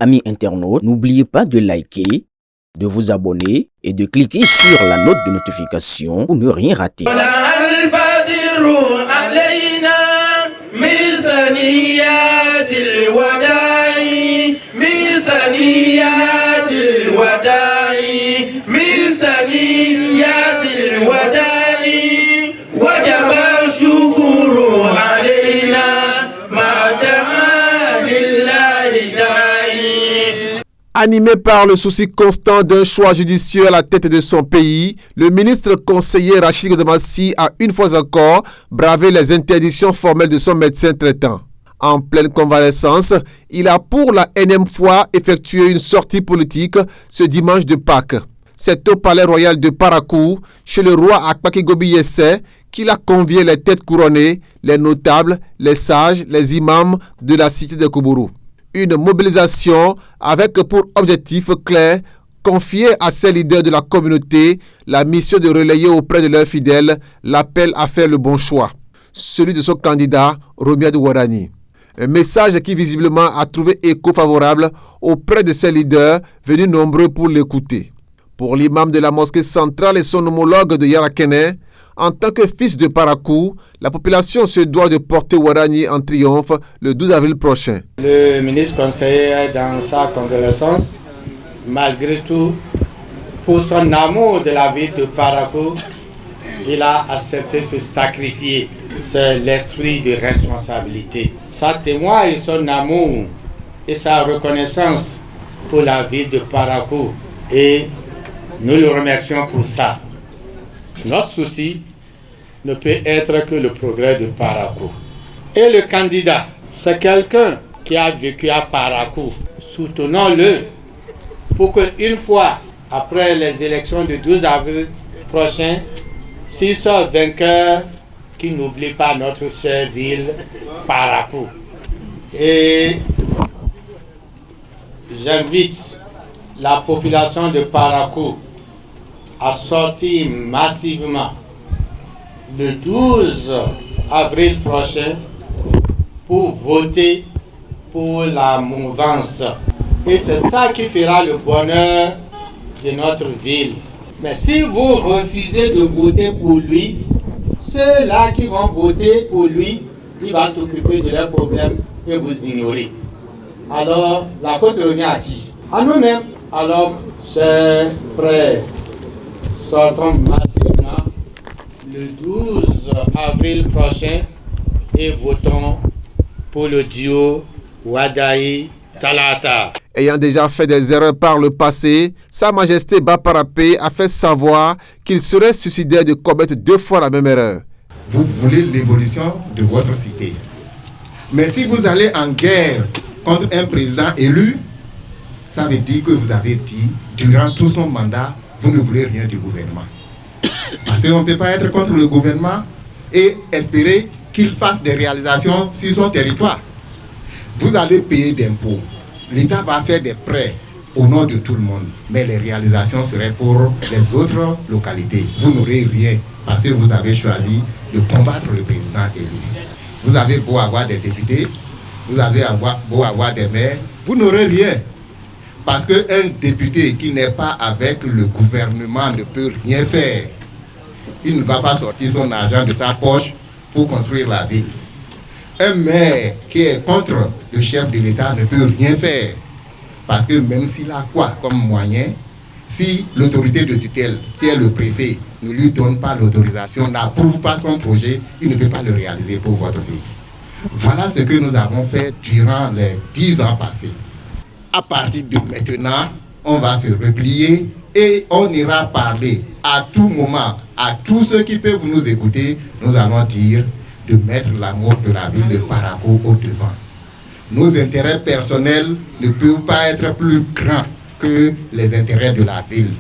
Amis internautes, n'oubliez pas de liker, de vous abonner et de cliquer sur la note de notification pour ne rien rater. Animé par le souci constant d'un choix judicieux à la tête de son pays, le ministre conseiller Rachid Godamassi a une fois encore bravé les interdictions formelles de son médecin traitant. En pleine convalescence, il a pour la énième fois effectué une sortie politique ce dimanche de Pâques. C'est au palais royal de Parakou, chez le roi Akpaki Gobi Yessé, qu'il a convié les têtes couronnées, les notables, les sages, les imams de la cité de Koubourou. Une mobilisation avec pour objectif clair confier à ces leaders de la communauté la mission de relayer auprès de leurs fidèles l'appel à faire le bon choix, celui de son candidat Romiad Ouadani. Un message qui visiblement a trouvé écho favorable auprès de ces leaders venus nombreux pour l'écouter. Pour l'imam de la mosquée centrale et son homologue de Yarakene, en tant que fils de Parakou, la population se doit de porter Ouadani en triomphe le 12 avril prochain. Le ministre conseiller, dans sa convalescence, malgré tout, pour son amour de la ville de Parakou, il a accepté de se sacrifier. C'est l'esprit de responsabilité. Ça témoigne son amour et sa reconnaissance pour la ville de Parakou. Et nous le remercions pour ça. Notre souci ne peut être que le progrès de Parakou. Et le candidat, c'est quelqu'un qui a vécu à Parakou. Soutenons-le pour qu'une fois, après les élections du 12 avril prochain, s'il soit vainqueur, qu'il n'oublie pas notre chère ville, Parakou. Et j'invite la population de Parakou à sortir massivement le 12 avril prochain pour voter pour la mouvance. Et c'est ça qui fera le bonheur de notre ville. Mais si vous refusez de voter pour lui, ceux-là qui vont voter pour lui, il va s'occuper de leurs problèmes et vous ignorer. Alors, la faute revient à qui? À nous-mêmes. Alors, chers frères, sortons massivement le 12 avril prochain et votons pour le duo Wadaï Talata. Ayant déjà fait des erreurs par le passé, Sa Majesté Baparapé a fait savoir qu'il serait suicidaire de commettre deux fois la même erreur. Vous voulez l'évolution de votre cité. Mais si vous allez en guerre contre un président élu, ça veut dire que vous avez dit, durant tout son mandat, vous ne voulez rien du gouvernement. Parce qu'on ne peut pas être contre le gouvernement et espérer qu'il fasse des réalisations sur son territoire. Vous allez payer d'impôts. L'État va faire des prêts au nom de tout le monde. Mais les réalisations seraient pour les autres localités. Vous n'aurez rien parce que vous avez choisi de combattre le président élu. Vous avez beau avoir des députés, vous avez beau avoir des maires, vous n'aurez rien. Parce qu'un député qui n'est pas avec le gouvernement ne peut rien faire. Il ne va pas sortir son argent de sa poche pour construire la ville. Un maire qui est contre le chef de l'État ne peut rien faire. Parce que même s'il a quoi comme moyen, si l'autorité de tutelle, qui est le préfet, ne lui donne pas l'autorisation, n'approuve pas son projet, il ne peut pas le réaliser pour votre ville. Voilà ce que nous avons fait durant les 10 ans passés. À partir de maintenant, on va se replier et on ira parler à tout moment, à tous ceux qui peuvent nous écouter, nous allons dire de mettre l'amour de la ville de Parakou au devant. Nos intérêts personnels ne peuvent pas être plus grands que les intérêts de la ville.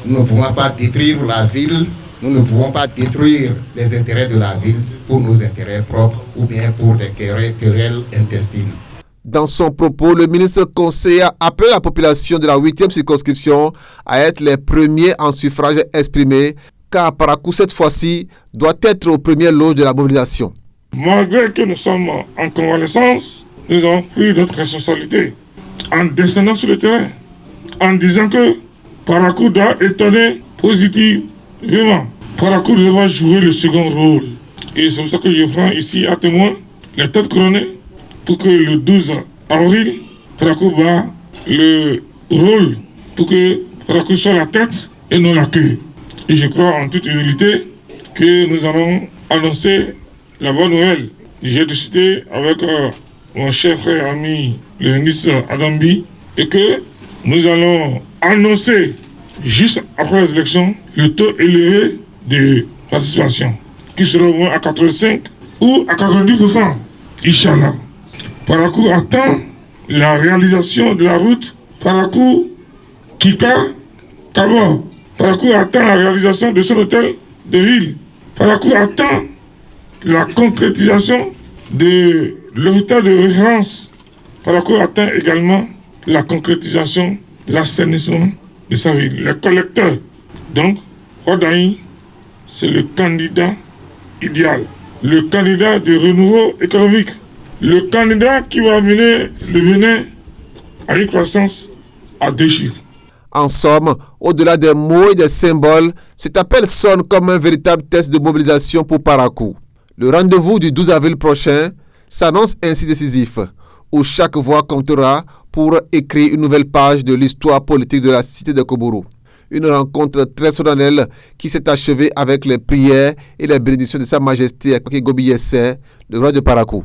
Nous ne pouvons pas détruire la ville, nous ne pouvons pas détruire les intérêts de la ville pour nos intérêts propres ou bien pour des querelles intestines. Dans son propos, le ministre conseiller appelle la population de la 8e circonscription à être les premiers en suffrage exprimé, car Parakou, cette fois-ci, doit être aux premières loges de la mobilisation. Malgré que nous sommes en convalescence, nous avons pris notre responsabilité. en descendant sur le terrain, en disant que Parakou doit étonner positivement. Parakou devra jouer le second rôle. Et c'est pour ça que je prends ici à témoin les têtes couronnées pour que le 12 avril, Parakou bat le rôle pour que Parakou soit la tête et non la queue. Et je crois en toute humilité que nous allons annoncer la bonne nouvelle. J'ai discuté avec mon cher frère ami, le ministre Adambi, et que nous allons annoncer, juste après les élections, le taux élevé de participation, qui sera au moins à 85 ou à 90%. Inch'Allah. Parakou attend la réalisation de la route Parakou-Kika-Kabo. Parakou attend la réalisation de son hôtel de ville. Parakou attend la concrétisation de l'hôpital de référence. Parakou attend également la concrétisation, l'assainissement de sa ville, les collecteurs. Donc, Rodaï, c'est le candidat idéal, le candidat de renouveau économique, le candidat qui va amener le Bénin à une croissance à 2 chiffres. En somme, au-delà des mots et des symboles, cet appel sonne comme un véritable test de mobilisation pour Parakou. Le rendez-vous du 12 avril prochain s'annonce ainsi décisif, où chaque voix comptera pour écrire une nouvelle page de l'histoire politique de la cité de Koubourou. Une rencontre très solennelle qui s'est achevée avec les prières et les bénédictions de Sa Majesté Gobi Yessé, le roi de Parakou.